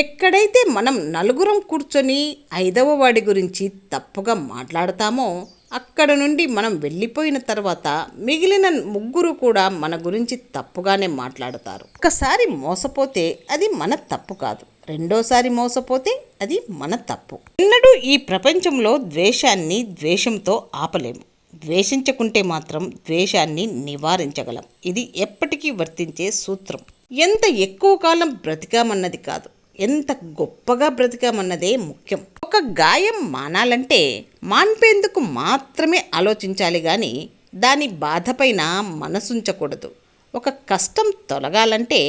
ఎక్కడైతే మనం నలుగురం కూర్చొని ఐదవ వాడి గురించి తప్పుగా మాట్లాడతామో అక్కడ నుండి మనం వెళ్ళిపోయిన తర్వాత మిగిలిన ముగ్గురు కూడా మన గురించి తప్పుగానే మాట్లాడతారు. ఒకసారి మోసపోతే అది మన తప్పు కాదు, రెండోసారి మోసపోతే అది మన తప్పు. ఎన్నడూ ఈ ప్రపంచంలో ద్వేషాన్ని ద్వేషంతో ఆపలేము. ద్వేషించకుంటే మాత్రం ద్వేషాన్ని నివారించగలం. ఇది ఎప్పటికీ వర్తించే సూత్రం. ఎంత ఎక్కువ కాలం బ్రతికామన్నది కాదు, ఎంత గొప్పగా బ్రతికామన్నదే ముఖ్యం. ఒక గాయం మానాలంటే మాన్పేందుకు మాత్రమే ఆలోచించాలి కానీ దాని బాధపైన మనసుంచకూడదు. ఒక కష్టం తొలగాలంటే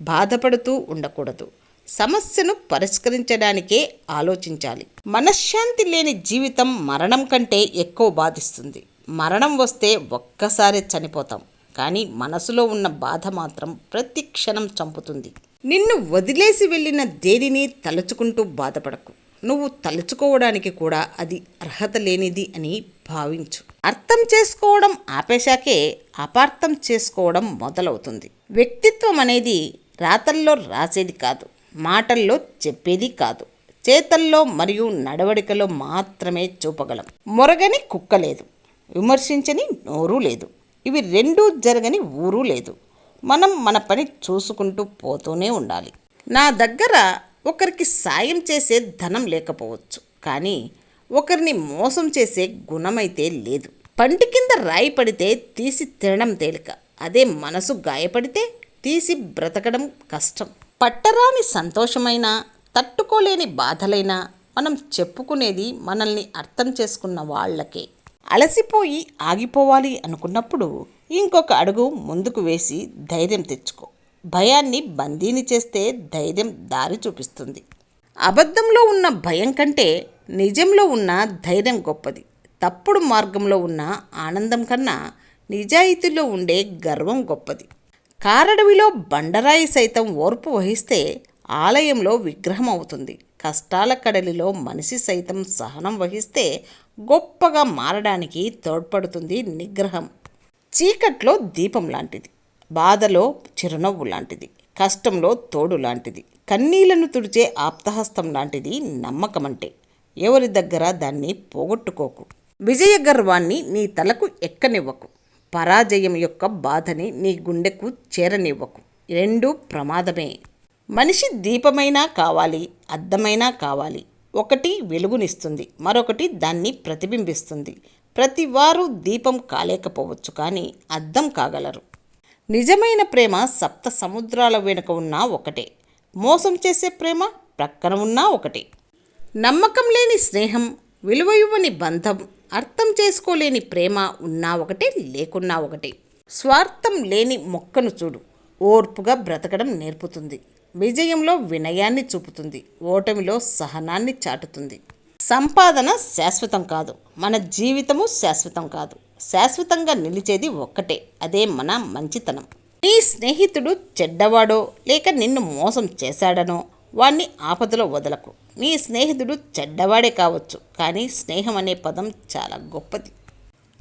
బాధపడుతూ ఉండకూడదు, సమస్యను పరిష్కరించడానికే ఆలోచించాలి. మనశ్శాంతి లేని జీవితం మరణం కంటే ఎక్కువ బాధిస్తుంది. మరణం వస్తే ఒక్కసారి చనిపోతాం, కానీ మనసులో ఉన్న బాధ మాత్రం ప్రతి క్షణం చంపుతుంది. నిన్ను వదిలేసి వెళ్ళిన దేనిని తలుచుకుంటూ బాధపడకు. నువ్వు తలుచుకోవడానికి కూడా అది అర్హత లేనిది అని భావించు. అర్థం చేసుకోవడం ఆపేశాకే అపార్థం చేసుకోవడం మొదలవుతుంది. వ్యక్తిత్వం అనేది రాతల్లో రాసేది కాదు, మాటల్లో చెప్పేది కాదు, చేతల్లో మరియు నడవడికలో మాత్రమే చూపగలం. మొరగని కుక్క లేదు, విమర్శించని నోరు లేదు, ఇవి రెండూ జరగని ఊరు లేదు. మనం మన పని చూసుకుంటూ పోతూనే ఉండాలి. నా దగ్గర ఒకరికి సాయం చేసే ధనం లేకపోవచ్చు, కానీ ఒకరిని మోసం చేసే గుణమైతే లేదు. పంటి కింద రాయి పడితే తీసి తినడం తేలిక, అదే మనసు గాయపడితే తీసి బ్రతకడం కష్టం. పట్టరాని సంతోషమైనా తట్టుకోలేని బాధలైనా మనం చెప్పుకునేది మనల్ని అర్థం చేసుకున్న వాళ్ళకే. అలసిపోయి ఆగిపోవాలి అనుకున్నప్పుడు ఇంకొక అడుగు ముందుకు వేసి ధైర్యం తెచ్చుకో. భయాన్ని బందీని చేస్తే ధైర్యం దారి చూపిస్తుంది. అబద్ధంలో ఉన్న భయం కంటే నిజంలో ఉన్న ధైర్యం గొప్పది. తప్పుడు మార్గంలో ఉన్న ఆనందం కన్నా నిజాయితీలో ఉండే గర్వం గొప్పది. కారడవిలో బండరాయి సైతం ఓర్పు వహిస్తే ఆలయంలో విగ్రహం అవుతుంది. కష్టాల కడలిలో మనిషి సైతం సహనం వహిస్తే గొప్పగా మారడానికి తోడ్పడుతుంది నిగ్రహం. చీకట్లో దీపం లాంటిది, బాధలో చిరునవ్వు లాంటిది, కష్టంలో తోడు లాంటిది, కన్నీళ్లను తుడిచే ఆప్తహస్తం లాంటిది నమ్మకం అంటే. ఎవరి దగ్గర దాన్ని పోగొట్టుకోకు. విజయ గర్వాన్ని నీ తలకు ఎక్కనివ్వకు. పరాజయం యొక్క బాధని నీ గుండెకు చేరనివ్వకు. రెండూ ప్రమాదమే. మనిషి దీపమైనా కావాలి, అద్దమైనా కావాలి. ఒకటి వెలుగునిస్తుంది, మరొకటి దాన్ని ప్రతిబింబిస్తుంది. ప్రతివారు దీపం కాలేకపోవచ్చు, కానీ అద్దం కాగలరు. నిజమైన ప్రేమ సప్త సముద్రాల వెనుక ఉన్నా ఒకటే. మోసం చేసే ప్రేమ ప్రక్కన ఉన్నా ఒకటే. నమ్మకం లేని స్నేహం, విలువ ఇవ్వని బంధం, అర్థం చేసుకోలేని ప్రేమ ఉన్నా ఒకటే, లేకున్నా ఒకటే. స్వార్థం లేని మొక్కను చూడు, ఓర్పుగా బ్రతకడం నేర్పుతుంది. విజయంలో వినయాన్ని చూపుతుంది, ఓటమిలో సహనాన్ని చాటుతుంది. సంపాదన శాశ్వతం కాదు, మన జీవితము శాశ్వతం కాదు. శాశ్వతంగా నిలిచేది ఒక్కటే, అదే మన మంచితనం. నీ స్నేహితుడు చెడ్డవాడో లేక నిన్ను మోసం చేశాడనో వాణ్ణి ఆపదలో వదలకు. నీ స్నేహితుడు చెడ్డవాడే కావచ్చు, కానీ స్నేహం అనే పదం చాలా గొప్పది.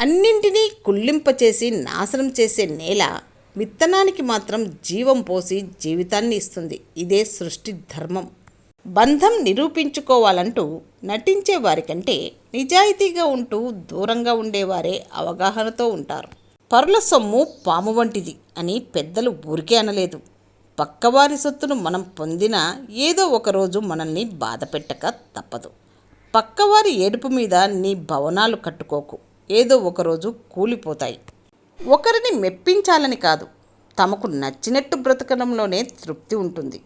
అన్నింటినీ కుళ్ళింపచేసి నాశనం చేసే నేల విత్తనానికి మాత్రం జీవం పోసి జీవితాన్ని ఇస్తుంది. ఇదే సృష్టి ధర్మం. బంధం నిరూపించుకోవాలంటూ నటించే వారికంటే నిజాయితీగా ఉంటూ దూరంగా ఉండేవారే అవగాహనతో ఉంటారు. పరుల సొమ్ము పాము వంటిది అని పెద్దలు ఊరికే అనలేదు. పక్కవారి సొత్తును మనం పొందినా ఏదో ఒకరోజు మనల్ని బాధ పెట్టక తప్పదు. పక్కవారి ఏడుపు మీద నీ భవనాలు కట్టుకోకు, ఏదో ఒకరోజు కూలిపోతాయి. ఒకరిని మెప్పించాలని కాదు, తమకు నచ్చినట్టు బ్రతకడంలోనే తృప్తి ఉంటుంది.